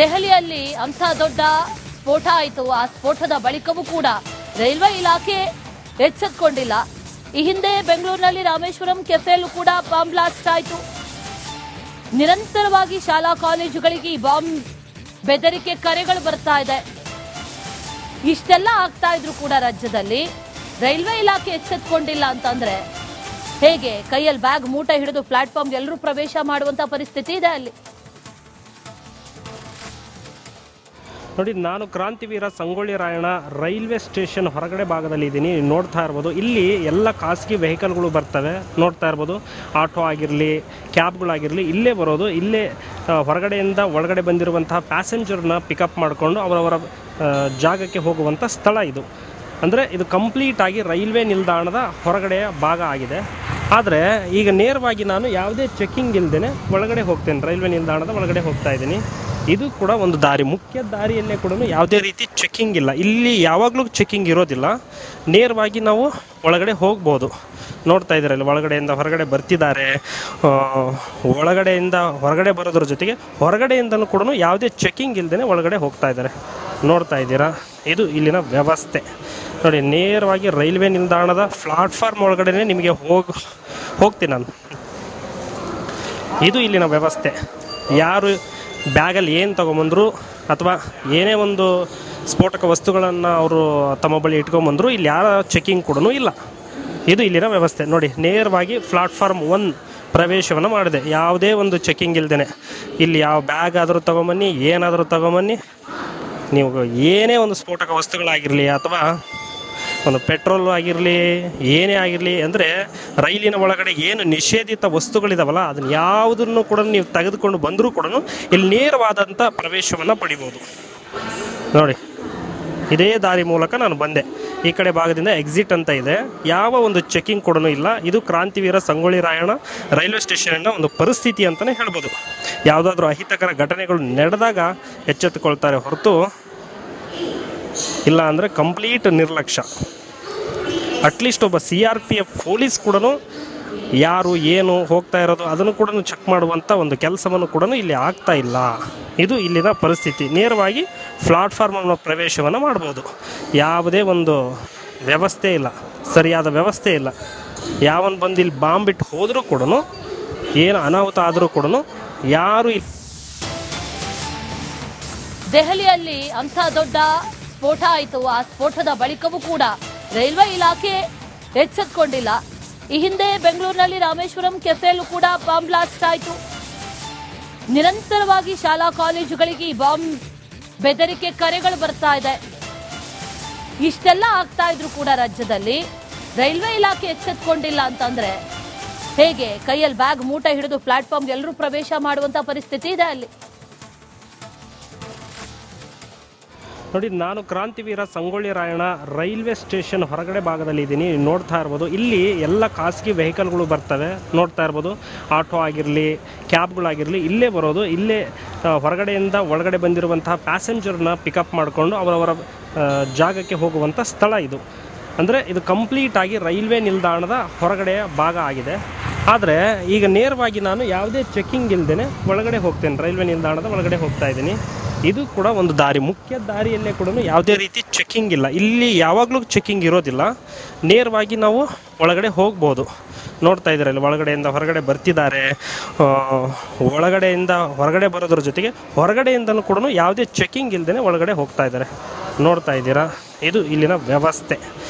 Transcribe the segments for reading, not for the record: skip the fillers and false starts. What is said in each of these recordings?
ದೆಹಲಿಯಲ್ಲಿ ಅಂಥ ದೊಡ್ಡ ಸ್ಫೋಟ ಆಯಿತು. ಆ ಸ್ಫೋಟದ ಬಳಿಕವೂ ಕೂಡ ರೈಲ್ವೆ ಇಲಾಖೆ ಎಚ್ಚೆತ್ತುಕೊಂಡಿಲ್ಲ. ಈ ಹಿಂದೆ ಬೆಂಗಳೂರಿನಲ್ಲಿ ರಾಮೇಶ್ವರಂ ಕೆಫೆಯಲ್ಲೂ ಕೂಡ ಬಾಂಬ್ ಬ್ಲಾಸ್ಟ್ ಆಯಿತು. ನಿರಂತರವಾಗಿ ಶಾಲಾ ಕಾಲೇಜುಗಳಿಗೆ ಈ ಬಾಂಬ್ ಬೆದರಿಕೆ ಕರೆಗಳು ಬರ್ತಾ ಇದೆ. ಇಷ್ಟೆಲ್ಲ ಆಗ್ತಾ ಇದ್ರು ಕೂಡ ರಾಜ್ಯದಲ್ಲಿ ರೈಲ್ವೆ ಇಲಾಖೆ ಎಚ್ಚೆತ್ತುಕೊಂಡಿಲ್ಲ ಅಂತಂದ್ರೆ ಹೇಗೆ? ಕೈಯಲ್ಲಿ ಬ್ಯಾಗ್ ಮೂಟೆ ಹಿಡಿದು ಪ್ಲಾಟ್ಫಾರ್ಮ್ ಎಲ್ಲರೂ ಪ್ರವೇಶ ಮಾಡುವಂತ ಪರಿಸ್ಥಿತಿ ಇದೆ ಅಲ್ಲಿ. ನೋಡಿ, ನಾನು ಕ್ರಾಂತಿವೀರ ಸಂಗೊಳ್ಳಿ ರಾಯಣ್ಣ ರೈಲ್ವೆ ಸ್ಟೇಷನ್ ಹೊರಗಡೆ ಭಾಗದಲ್ಲಿ ಇದ್ದೀನಿ. ನೋಡ್ತಾ ಇರ್ಬೋದು, ಇಲ್ಲಿ ಎಲ್ಲ ಖಾಸಗಿ ವೆಹಿಕಲ್ಗಳು ಬರ್ತವೆ. ನೋಡ್ತಾ ಇರ್ಬೋದು, ಆಟೋ ಆಗಿರಲಿ, ಕ್ಯಾಬ್ಗಳಾಗಿರಲಿ ಇಲ್ಲೇ ಬರೋದು. ಇಲ್ಲೇ ಹೊರಗಡೆಯಿಂದ ಒಳಗಡೆ ಬಂದಿರುವಂತಹ ಪ್ಯಾಸೆಂಜರ್ನ ಪಿಕಪ್ ಮಾಡಿಕೊಂಡು ಅವರವರ ಜಾಗಕ್ಕೆ ಹೋಗುವಂಥ ಸ್ಥಳ ಇದು. ಅಂದರೆ ಇದು ಕಂಪ್ಲೀಟಾಗಿ ರೈಲ್ವೆ ನಿಲ್ದಾಣದ ಹೊರಗಡೆಯ ಭಾಗ ಆಗಿದೆ. ಆದರೆ ಈಗ ನೇರವಾಗಿ ನಾನು ಯಾವುದೇ ಚೆಕ್ಕಿಂಗ್ ಇಲ್ಲದೇ ಒಳಗಡೆ ಹೋಗ್ತೇನೆ. ರೈಲ್ವೆ ನಿಲ್ದಾಣದ ಒಳಗಡೆ ಹೋಗ್ತಾ ಇದ್ದೀನಿ. ಇದು ಕೂಡ ಒಂದು ದಾರಿ, ಮುಖ್ಯ ದಾರಿಯಲ್ಲೇ ಕೂಡ ಯಾವುದೇ ರೀತಿ ಚೆಕ್ಕಿಂಗ್ ಇಲ್ಲ. ಇಲ್ಲಿ ಯಾವಾಗಲೂ ಚೆಕ್ಕಿಂಗ್ ಇರೋದಿಲ್ಲ. ನೇರವಾಗಿ ನಾವು ಒಳಗಡೆ ಹೋಗ್ಬೋದು. ನೋಡ್ತಾ ಇದ್ದೀರಲ್ಲ, ಒಳಗಡೆಯಿಂದ ಹೊರಗಡೆ ಬರ್ತಿದ್ದಾರೆ. ಒಳಗಡೆಯಿಂದ ಹೊರಗಡೆ ಬರೋದ್ರ ಜೊತೆಗೆ ಹೊರಗಡೆಯಿಂದಲೂ ಕೂಡ ಯಾವುದೇ ಚೆಕ್ಕಿಂಗ್ ಇಲ್ಲದೇ ಒಳಗಡೆ ಹೋಗ್ತಾ ಇದ್ದಾರೆ. ನೋಡ್ತಾ ಇದ್ದೀರಾ, ಇದು ಇಲ್ಲಿನ ವ್ಯವಸ್ಥೆ. ನೋಡಿ, ನೇರವಾಗಿ ರೈಲ್ವೆ ನಿಲ್ದಾಣದ ಪ್ಲಾಟ್ಫಾರ್ಮ್ ಒಳಗಡೆ ನಿಮಗೆ ಹೋಗ್ತೀನಿ ನಾನು. ಇದು ಇಲ್ಲಿನ ವ್ಯವಸ್ಥೆ. ಯಾರು ಬ್ಯಾಗಲ್ಲಿ ಏನು ತೊಗೊಂಬಂದರು ಅಥವಾ ಏನೇ ಒಂದು ಸ್ಫೋಟಕ ವಸ್ತುಗಳನ್ನು ಅವರು ತಮ್ಮ ಬಳಿ ಇಟ್ಕೊಂಬಂದರು, ಇಲ್ಲಿ ಯಾರ ಚೆಕ್ಕಿಂಗ್ ಕೂಡ ಇಲ್ಲ. ಇದು ಇಲ್ಲಿನ ವ್ಯವಸ್ಥೆ. ನೋಡಿ, ನೇರವಾಗಿ ಪ್ಲಾಟ್ಫಾರ್ಮ್ 1 ಪ್ರವೇಶವನ್ನು ಮಾಡಿದೆ, ಯಾವುದೇ ಒಂದು ಚೆಕ್ಕಿಂಗ್ ಇಲ್ಲದೇ. ಇಲ್ಲಿ ಯಾವ ಬ್ಯಾಗ್ ಆದರೂ ತೊಗೊಂಬನ್ನಿ, ಏನಾದರೂ ತೊಗೊಂಬನ್ನಿ. ನೀವು ಏನೇ ಒಂದು ಸ್ಫೋಟಕ ವಸ್ತುಗಳಾಗಿರಲಿ ಅಥವಾ ಒಂದು ಪೆಟ್ರೋಲ್ ಆಗಿರಲಿ, ಏನೇ ಆಗಿರಲಿ, ಅಂದರೆ ರೈಲಿನ ಒಳಗಡೆ ಏನು ನಿಷೇಧಿತ ವಸ್ತುಗಳಿದಾವಲ್ಲ ಅದನ್ನು ಯಾವುದನ್ನು ಕೂಡ ನೀವು ತೆಗೆದುಕೊಂಡು ಬಂದರೂ ಕೂಡ ಇಲ್ಲಿ ನೇರವಾದಂಥ ಪ್ರವೇಶವನ್ನು ಪಡಿಬೋದು. ನೋಡಿ, ಇದೇ ದಾರಿ ಮೂಲಕ ನಾನು ಬಂದೆ. ಈ ಕಡೆ ಭಾಗದಿಂದ ಎಕ್ಸಿಟ್ ಅಂತ ಇದೆ. ಯಾವ ಒಂದು ಚೆಕ್ಕಿಂಗ್ ಕೂಡ ಇಲ್ಲ. ಇದು ಕ್ರಾಂತಿವೀರ ಸಂಗೊಳ್ಳಿ ರಾಯಣ್ಣ ರೈಲ್ವೆ ಸ್ಟೇಷನ್ನ ಒಂದು ಪರಿಸ್ಥಿತಿ ಅಂತಲೇ ಹೇಳ್ಬೋದು. ಯಾವುದಾದ್ರೂ ಅಹಿತಕರ ಘಟನೆಗಳು ನಡೆದಾಗ ಎಚ್ಚೆತ್ತುಕೊಳ್ತಾರೆ ಹೊರತು ಇಲ್ಲ ಅಂದರೆ ಕಂಪ್ಲೀಟ್ ನಿರ್ಲಕ್ಷ್ಯ. ಅಟ್ಲೀಸ್ಟ್ ಒಬ್ಬ CRPF ಪೊಲೀಸ್ ಕೂಡ ಯಾರು ಏನು ಹೋಗ್ತಾ ಇರೋದು ಅದನ್ನು ಕೂಡ ಚೆಕ್ ಮಾಡುವಂಥ ಒಂದು ಕೆಲಸವನ್ನು ಕೂಡ ಇಲ್ಲಿ ಆಗ್ತಾ ಇಲ್ಲ. ಇದು ಇಲ್ಲಿನ ಪರಿಸ್ಥಿತಿ. ನೇರವಾಗಿ ಪ್ಲಾಟ್ಫಾರ್ಮ್ ಪ್ರವೇಶವನ್ನು ಮಾಡ್ಬೋದು. ಯಾವುದೇ ಒಂದು ವ್ಯವಸ್ಥೆ ಇಲ್ಲ, ಸರಿಯಾದ ವ್ಯವಸ್ಥೆ ಇಲ್ಲ. ಯಾವನು ಬಂದು ಇಲ್ಲಿ ಬಾಂಬ್ ಇಟ್ಟು ಹೋದರೂ ಕೂಡ, ಏನು ಅನಾಹುತ ಆದರೂ ಕೂಡ ಯಾರು. ದೆಹಲಿಯಲ್ಲಿ ಅಂಥ ದೊಡ್ಡ ಸ್ಫೋಟ ಆಯಿತು. ಆ ಸ್ಫೋಟದ ಬಳಿಕವೂ ಕೂಡ ರೈಲ್ವೆ ಇಲಾಖೆ ಎಚ್ಚೆತ್ತುಕೊಂಡಿಲ್ಲ. ಈ ಹಿಂದೆ ಬೆಂಗಳೂರಿನಲ್ಲಿ ರಾಮೇಶ್ವರಂ ಕೆಫೆಯಲ್ಲೂ ಕೂಡ ಬಾಂಬ್ ಬ್ಲಾಸ್ಟ್ ಆಯಿತು. ನಿರಂತರವಾಗಿ ಶಾಲಾ ಕಾಲೇಜುಗಳಿಗೆ ಈ ಬಾಂಬ್ ಬೆದರಿಕೆ ಕರೆಗಳು ಬರ್ತಾ ಇದೆ. ಇಷ್ಟೆಲ್ಲ ಆಗ್ತಾ ಇದ್ರು ಕೂಡ ರಾಜ್ಯದಲ್ಲಿ ರೈಲ್ವೆ ಇಲಾಖೆ ಎಚ್ಚೆತ್ತುಕೊಂಡಿಲ್ಲ ಅಂತಂದ್ರೆ ಹೇಗೆ? ಕೈಯಲ್ಲಿ ಬ್ಯಾಗ್ ಮೂಟೆ ಹಿಡಿದು ಪ್ಲಾಟ್ಫಾರ್ಮ್ ಎಲ್ಲರೂ ಪ್ರವೇಶ ಮಾಡುವಂತ ಪರಿಸ್ಥಿತಿ ಇದೆ ಅಲ್ಲಿ. ನೋಡಿ, ನಾನು ಕ್ರಾಂತಿವೀರ ಸಂಗೊಳ್ಳಿ ರಾಯಣ್ಣ ರೈಲ್ವೆ ಸ್ಟೇಷನ್ ಹೊರಗಡೆ ಭಾಗದಲ್ಲಿ ಇದ್ದೀನಿ. ನೋಡ್ತಾ ಇರ್ಬೋದು, ಇಲ್ಲಿ ಎಲ್ಲ ಖಾಸಗಿ ವೆಹಿಕಲ್ಗಳು ಬರ್ತವೆ. ನೋಡ್ತಾ ಇರ್ಬೋದು, ಆಟೋ ಆಗಿರಲಿ, ಕ್ಯಾಬ್ಗಳಾಗಿರಲಿ ಇಲ್ಲೇ ಬರೋದು. ಇಲ್ಲೇ ಹೊರಗಡೆಯಿಂದ ಒಳಗಡೆ ಬಂದಿರುವಂತಹ ಪ್ಯಾಸೆಂಜರ್ನ ಪಿಕಪ್ ಮಾಡಿಕೊಂಡು ಅವರವರ ಜಾಗಕ್ಕೆ ಹೋಗುವಂಥ ಸ್ಥಳ ಇದು. ಅಂದರೆ ಇದು ಕಂಪ್ಲೀಟಾಗಿ ರೈಲ್ವೆ ನಿಲ್ದಾಣದ ಹೊರಗಡೆಯ ಭಾಗ ಆಗಿದೆ. ಆದರೆ ಈಗ ನೇರವಾಗಿ ನಾನು ಯಾವುದೇ ಚೆಕ್ಕಿಂಗ್ ಇಲ್ಲದೇ ಒಳಗಡೆ ಹೋಗ್ತೇನೆ. ರೈಲ್ವೆ ನಿಲ್ದಾಣದ ಒಳಗಡೆ ಹೋಗ್ತಾ ಇದ್ದೀನಿ. ಇದು ಕೂಡ ಒಂದು ದಾರಿ, ಮುಖ್ಯ ದಾರಿಯಲ್ಲೇ ಕೂಡ ಯಾವುದೇ ರೀತಿ ಚೆಕ್ಕಿಂಗ್ ಇಲ್ಲ. ಇಲ್ಲಿ ಯಾವಾಗಲೂ ಚೆಕ್ಕಿಂಗ್ ಇರೋದಿಲ್ಲ. ನೇರವಾಗಿ ನಾವು ಒಳಗಡೆ ಹೋಗ್ಬೋದು. ನೋಡ್ತಾ ಇದ್ದೀರಲ್ಲ, ಒಳಗಡೆಯಿಂದ ಹೊರಗಡೆ ಬರ್ತಿದ್ದಾರೆ. ಒಳಗಡೆಯಿಂದ ಹೊರಗಡೆ ಬರೋದ್ರ ಜೊತೆಗೆ ಹೊರಗಡೆಯಿಂದಲೂ ಕೂಡ ಯಾವುದೇ ಚೆಕ್ಕಿಂಗ್ ಇಲ್ಲದೇ ಒಳಗಡೆ ಹೋಗ್ತಾ ಇದ್ದಾರೆ. ನೋಡ್ತಾ ಇದ್ದೀರಾ, ಇದು ಇಲ್ಲಿನ ವ್ಯವಸ್ಥೆ.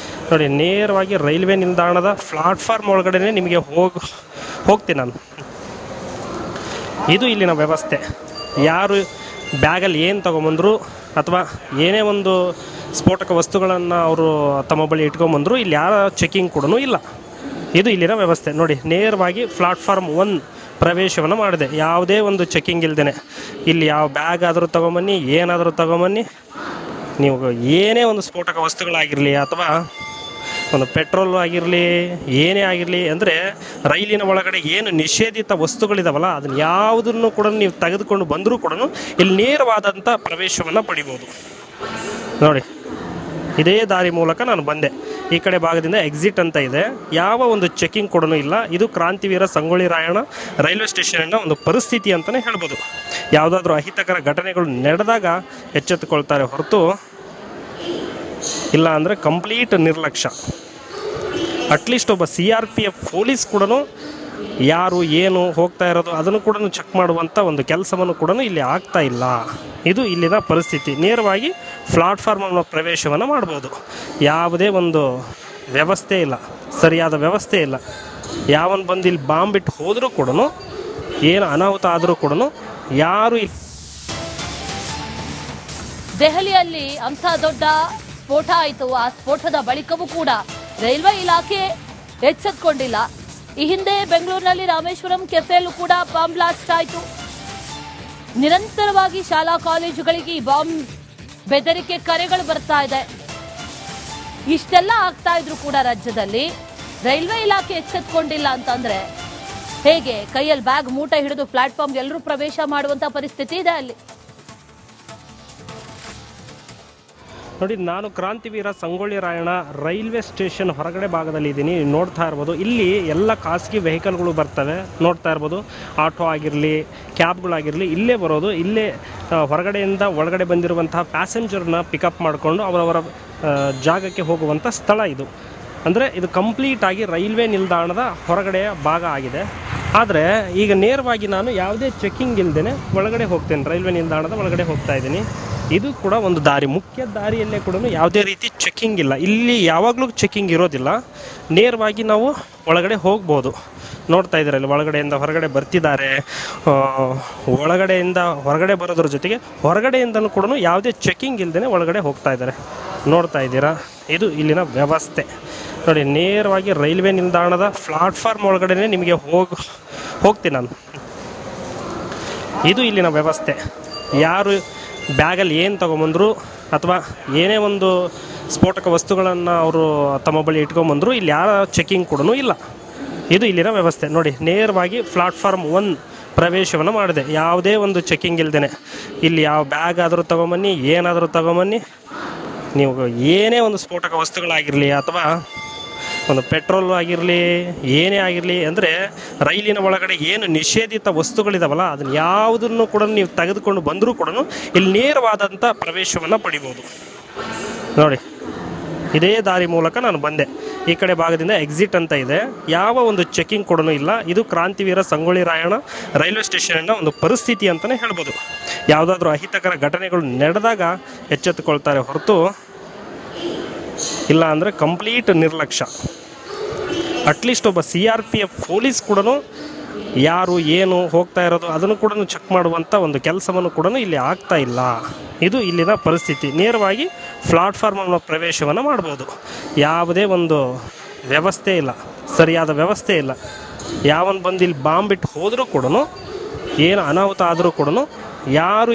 ನೋಡಿ, ನೇರವಾಗಿ ರೈಲ್ವೆ ನಿಲ್ದಾಣದ ಪ್ಲಾಟ್ಫಾರ್ಮ್ ಒಳಗಡೆ ನಿಮಗೆ ಹೋಗ್ತೀನಿ ನಾನು. ಇದು ಇಲ್ಲಿನ ವ್ಯವಸ್ಥೆ. ಯಾರು ಬ್ಯಾಗಲ್ಲಿ ಏನು ತೊಗೊಂಬಂದರು ಅಥವಾ ಏನೇ ಒಂದು ಸ್ಫೋಟಕ ವಸ್ತುಗಳನ್ನು ಅವರು ತಮ್ಮ ಬಳಿ ಇಟ್ಕೊಂಬಂದರು, ಇಲ್ಲಿ ಯಾರ ಚೆಕ್ಕಿಂಗ್ ಕೂಡ ಇಲ್ಲ. ಇದು ಇಲ್ಲಿನ ವ್ಯವಸ್ಥೆ. ನೋಡಿ, ನೇರವಾಗಿ ಪ್ಲಾಟ್ಫಾರ್ಮ್ 1 ಪ್ರವೇಶವನ್ನು ಮಾಡಿದೆ, ಯಾವುದೇ ಒಂದು ಚೆಕ್ಕಿಂಗ್ ಇಲ್ಲದೇ. ಇಲ್ಲಿ ಯಾವ ಬ್ಯಾಗ್ ಆದರೂ ತೊಗೊಂಬನ್ನಿ, ಏನಾದರೂ ತೊಗೊಂಬನ್ನಿ. ನೀವು ಏನೇ ಒಂದು ಸ್ಫೋಟಕ ವಸ್ತುಗಳಾಗಿರಲಿ ಅಥವಾ ಒಂದು ಪೆಟ್ರೋಲ್ ಆಗಿರಲಿ, ಏನೇ ಆಗಿರಲಿ, ಅಂದರೆ ರೈಲಿನ ಒಳಗಡೆ ಏನು ನಿಷೇಧಿತ ವಸ್ತುಗಳಿದಾವಲ್ಲ ಅದನ್ನು ಯಾವುದನ್ನು ಕೂಡ ನೀವು ತೆಗೆದುಕೊಂಡು ಬಂದರೂ ಕೂಡ ಇಲ್ಲಿ ನೇರವಾದಂಥ ಪ್ರವೇಶವನ್ನು ಪಡಿಬೋದು. ನೋಡಿ, ಇದೇ ದಾರಿ ಮೂಲಕ ನಾನು ಬಂದೆ. ಈ ಕಡೆ ಭಾಗದಿಂದ ಎಕ್ಸಿಟ್ ಅಂತ ಇದೆ. ಯಾವ ಒಂದು ಚೆಕಿಂಗ್ ಕೂಡ ಇಲ್ಲ. ಇದು ಕ್ರಾಂತಿವೀರ ಸಂಗೊಳ್ಳಿ ರಾಯಣ್ಣ ರೈಲ್ವೆ ಸ್ಟೇಷನ್ನ ಒಂದು ಪರಿಸ್ಥಿತಿ ಅಂತಲೇ ಹೇಳ್ಬೋದು. ಯಾವುದಾದ್ರೂ ಅಹಿತಕರ ಘಟನೆಗಳು ನಡೆದಾಗ ಎಚ್ಚೆತ್ತುಕೊಳ್ತಾರೆ ಹೊರತು ಇಲ್ಲ ಅಂದರೆ ಕಂಪ್ಲೀಟ್ ನಿರ್ಲಕ್ಷ್ಯ. ಅಟ್ಲೀಸ್ಟ್ ಒಬ್ಬ CRPF ಪೊಲೀಸ್ ಕೂಡ ಯಾರು ಏನು ಹೋಗ್ತಾ ಇರೋದು ಅದನ್ನು ಕೂಡ ಚೆಕ್ ಮಾಡುವಂಥ ಒಂದು ಕೆಲಸವನ್ನು ಕೂಡ ಇಲ್ಲಿ ಆಗ್ತಾ ಇಲ್ಲ. ಇದು ಇಲ್ಲಿನ ಪರಿಸ್ಥಿತಿ. ನೇರವಾಗಿ ಪ್ಲಾಟ್ಫಾರ್ಮ್ ಪ್ರವೇಶವನ್ನು ಮಾಡ್ಬೋದು. ಯಾವುದೇ ಒಂದು ವ್ಯವಸ್ಥೆ ಇಲ್ಲ, ಸರಿಯಾದ ವ್ಯವಸ್ಥೆ ಇಲ್ಲ. ಯಾವನು ಬಂದು ಇಲ್ಲಿ ಬಾಂಬ್ ಬಿಟ್ಟು ಹೋದರೂ ಕೂಡ, ಏನು ಅನಾಹುತ ಆದರೂ ಕೂಡ ಯಾರು ದೆಹಲಿಯಲ್ಲಿ ಅಂಥ ದೊಡ್ಡ ಸ್ಫೋಟ ಆಯಿತು. ಆ ಸ್ಫೋಟದ ಬಳಿಕವೂ ಕೂಡ ರೈಲ್ವೆ ಇಲಾಖೆ ಎಚ್ಚೆತ್ತುಕೊಂಡಿಲ್ಲ. ಈ ಹಿಂದೆ ಬೆಂಗಳೂರಿನಲ್ಲಿ ರಾಮೇಶ್ವರಂ ಕೆಫೆಯಲ್ಲೂ ಕೂಡ ಬಾಂಬ್ ಬ್ಲಾಸ್ಟ್ ಆಯಿತು. ನಿರಂತರವಾಗಿ ಶಾಲಾ ಕಾಲೇಜುಗಳಿಗೆ ಈ ಬಾಂಬ್ ಬೆದರಿಕೆ ಕರೆಗಳು ಬರ್ತಾ ಇದೆ. ಇಷ್ಟೆಲ್ಲ ಆಗ್ತಾ ಇದ್ರು ಕೂಡ ರಾಜ್ಯದಲ್ಲಿ ರೈಲ್ವೆ ಇಲಾಖೆ ಎಚ್ಚೆತ್ತುಕೊಂಡಿಲ್ಲ ಅಂತಂದ್ರೆ ಹೇಗೆ? ಕೈಯಲ್ಲಿ ಬ್ಯಾಗ್ ಮೂಟೆ ಹಿಡಿದು ಪ್ಲಾಟ್ಫಾರ್ಮ್ಗೆ ಎಲ್ಲರೂ ಪ್ರವೇಶ ಮಾಡುವಂತ ಪರಿಸ್ಥಿತಿ ಇದೆ ಅಲ್ಲಿ. ನೋಡಿ, ನಾನು ಕ್ರಾಂತಿವೀರ ಸಂಗೊಳ್ಳಿ ರಾಯಣ್ಣ ರೈಲ್ವೆ ಸ್ಟೇಷನ್ ಹೊರಗಡೆ ಭಾಗದಲ್ಲಿ ಇದ್ದೀನಿ. ನೋಡ್ತಾ ಇರ್ಬೋದು, ಇಲ್ಲಿ ಎಲ್ಲ ಖಾಸಗಿ ವೆಹಿಕಲ್ಗಳು ಬರ್ತವೆ. ನೋಡ್ತಾ ಇರ್ಬೋದು, ಆಟೋ ಆಗಿರಲಿ, ಕ್ಯಾಬ್ಗಳಾಗಿರಲಿ ಇಲ್ಲೇ ಬರೋದು. ಇಲ್ಲೇ ಹೊರಗಡೆಯಿಂದ ಒಳಗಡೆ ಬಂದಿರುವಂತಹ ಪ್ಯಾಸೆಂಜರ್ನ ಪಿಕಪ್ ಮಾಡಿಕೊಂಡು ಅವರವರ ಜಾಗಕ್ಕೆ ಹೋಗುವಂಥ ಸ್ಥಳ ಇದು. ಅಂದರೆ ಇದು ಕಂಪ್ಲೀಟಾಗಿ ರೈಲ್ವೆ ನಿಲ್ದಾಣದ ಹೊರಗಡೆಯ ಭಾಗ ಆಗಿದೆ. ಆದರೆ ಈಗ ನೇರವಾಗಿ ನಾನು ಯಾವುದೇ ಚೆಕ್ಕಿಂಗ್ ಇಲ್ಲದೇ ಒಳಗಡೆ ಹೋಗ್ತೇನೆ. ರೈಲ್ವೆ ನಿಲ್ದಾಣದ ಒಳಗಡೆ ಹೋಗ್ತಾ ಇದ್ದೀನಿ. ಇದು ಕೂಡ ಒಂದು ದಾರಿ, ಮುಖ್ಯ ದಾರಿಯಲ್ಲೇ ಕೂಡ ಯಾವುದೇ ರೀತಿ ಚೆಕ್ಕಿಂಗ್ ಇಲ್ಲ. ಇಲ್ಲಿ ಯಾವಾಗಲೂ ಚೆಕ್ಕಿಂಗ್ ಇರೋದಿಲ್ಲ. ನೇರವಾಗಿ ನಾವು ಒಳಗಡೆ ಹೋಗ್ಬೋದು. ನೋಡ್ತಾ ಇದ್ದೀರಲ್ಲ, ಒಳಗಡೆಯಿಂದ ಹೊರಗಡೆ ಬರ್ತಿದ್ದಾರೆ. ಒಳಗಡೆಯಿಂದ ಹೊರಗಡೆ ಬರೋದ್ರ ಜೊತೆಗೆ ಹೊರಗಡೆಯಿಂದನೂ ಕೂಡ ಯಾವುದೇ ಚೆಕ್ಕಿಂಗ್ ಇಲ್ಲದೇ ಒಳಗಡೆ ಹೋಗ್ತಾ ಇದ್ದಾರೆ. ನೋಡ್ತಾ ಇದ್ದೀರಾ, ಇದು ಇಲ್ಲಿನ ವ್ಯವಸ್ಥೆ. ನೋಡಿ, ನೇರವಾಗಿ ರೈಲ್ವೆ ನಿಲ್ದಾಣದ ಪ್ಲಾಟ್ಫಾರ್ಮ್ ಒಳಗಡೆ ನಿಮಗೆ ಹೋಗ್ತೀನಿ ನಾನು. ಇದು ಇಲ್ಲಿನ ವ್ಯವಸ್ಥೆ. ಯಾರು ಬ್ಯಾಗಲ್ಲಿ ಏನು ತೊಗೊಂಬಂದರು ಅಥವಾ ಏನೇ ಒಂದು ಸ್ಫೋಟಕ ವಸ್ತುಗಳನ್ನು ಅವರು ತಮ್ಮ ಬಳಿ ಇಟ್ಕೊಂಬಂದರು, ಇಲ್ಲಿ ಯಾರ ಚೆಕ್ಕಿಂಗ್ ಕೂಡ ಇಲ್ಲ. ಇದು ಇಲ್ಲಿನ ವ್ಯವಸ್ಥೆ. ನೋಡಿ, ನೇರವಾಗಿ ಪ್ಲಾಟ್ಫಾರ್ಮ್ 1 ಪ್ರವೇಶವನ್ನು ಮಾಡಿದೆ. ಯಾವುದೇ ಒಂದು ಚೆಕ್ಕಿಂಗ್ ಇಲ್ಲದೇ ಇಲ್ಲಿ ಯಾವ ಬ್ಯಾಗ್ ಆದರೂ ತೊಗೊಂಬನ್ನಿ, ಏನಾದರೂ ತೊಗೊಂಬನ್ನಿ. ನೀವು ಏನೇ ಒಂದು ಸ್ಫೋಟಕ ವಸ್ತುಗಳಾಗಿರಲಿ ಅಥವಾ ಒಂದು ಪೆಟ್ರೋಲ್ ಆಗಿರಲಿ, ಏನೇ ಆಗಿರಲಿ, ಅಂದರೆ ರೈಲಿನ ಒಳಗಡೆ ಏನು ನಿಷೇಧಿತ ವಸ್ತುಗಳಿದಾವಲ್ಲ ಅದನ್ನು ಯಾವುದನ್ನು ಕೂಡ ನೀವು ತೆಗೆದುಕೊಂಡು ಬಂದರೂ ಕೂಡ ಇಲ್ಲಿ ನೇರವಾದಂಥ ಪ್ರವೇಶವನ್ನು ಪಡಿಬೋದು. ನೋಡಿ, ಇದೇ ದಾರಿ ಮೂಲಕ ನಾನು ಬಂದೆ. ಈ ಕಡೆ ಭಾಗದಿಂದ ಎಕ್ಸಿಟ್ ಅಂತ ಇದೆ. ಯಾವ ಒಂದು ಚೆಕಿಂಗ್ ಕೂಡ ಇಲ್ಲ. ಇದು ಕ್ರಾಂತಿವೀರ ಸಂಗೊಳ್ಳಿ ರಾಯಣ್ಣ ರೈಲ್ವೆ ಸ್ಟೇಷನ್ನ ಒಂದು ಪರಿಸ್ಥಿತಿ ಅಂತಲೇ ಹೇಳ್ಬೋದು. ಯಾವುದಾದ್ರೂ ಅಹಿತಕರ ಘಟನೆಗಳು ನಡೆದಾಗ ಎಚ್ಚೆತ್ತುಕೊಳ್ತಾರೆ ಹೊರತು ಇಲ್ಲ ಅಂದರೆ ಕಂಪ್ಲೀಟ್ ನಿರ್ಲಕ್ಷ್ಯ. ಅಟ್ಲೀಸ್ಟ್ ಒಬ್ಬ CRPF ಪೊಲೀಸ್ ಕೂಡ ಯಾರು ಏನು ಹೋಗ್ತಾ ಇರೋದು ಅದನ್ನು ಕೂಡ ಚೆಕ್ ಮಾಡುವಂಥ ಒಂದು ಕೆಲಸವನ್ನು ಕೂಡ ಇಲ್ಲಿ ಆಗ್ತಾ ಇಲ್ಲ. ಇದು ಇಲ್ಲಿನ ಪರಿಸ್ಥಿತಿ. ನೇರವಾಗಿ ಪ್ಲಾಟ್ಫಾರ್ಮ್ ಪ್ರವೇಶವನ್ನು ಮಾಡ್ಬೋದು. ಯಾವುದೇ ಒಂದು ವ್ಯವಸ್ಥೆ ಇಲ್ಲ, ಸರಿಯಾದ ವ್ಯವಸ್ಥೆ ಇಲ್ಲ. ಯಾವನು ಬಂದು ಇಲ್ಲಿ ಬಾಂಬ್ ಬಿಟ್ಟು ಹೋದರೂ ಕೂಡ, ಏನು ಅನಾಹುತ ಆದರೂ ಕೂಡ ಯಾರು